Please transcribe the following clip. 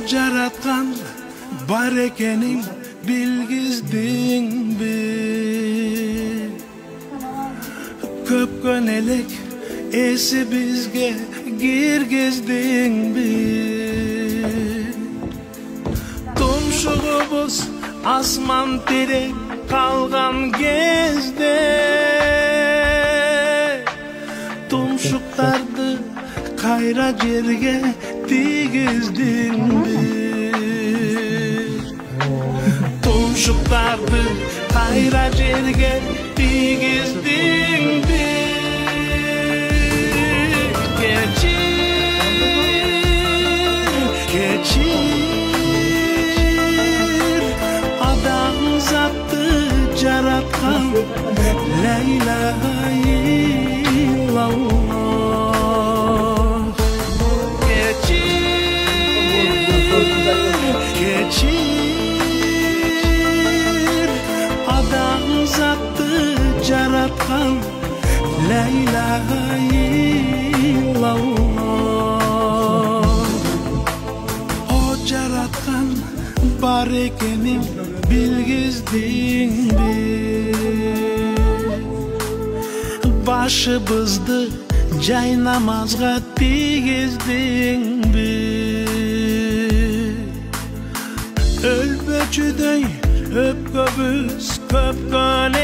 жараткан бар экенин билгиздиңби? Көпкөн элек эси бизге киргиздиңби? Тумшугубуз асман тирек калган кезде тумшуктарды кайра жерге тийгиздиңби? Tумшуктарды кайра жерге тийгиздиңби? Кечир адамзатты жараткан ла илаха иллаллах. Кечир адамзатты жараткан ла илаха иллаллах. О жараткан бар экенин билгиздиңби? Башыбызды жай намазга тийгиздиңби? Өлбөчүдөй өпкөбүз көпкөн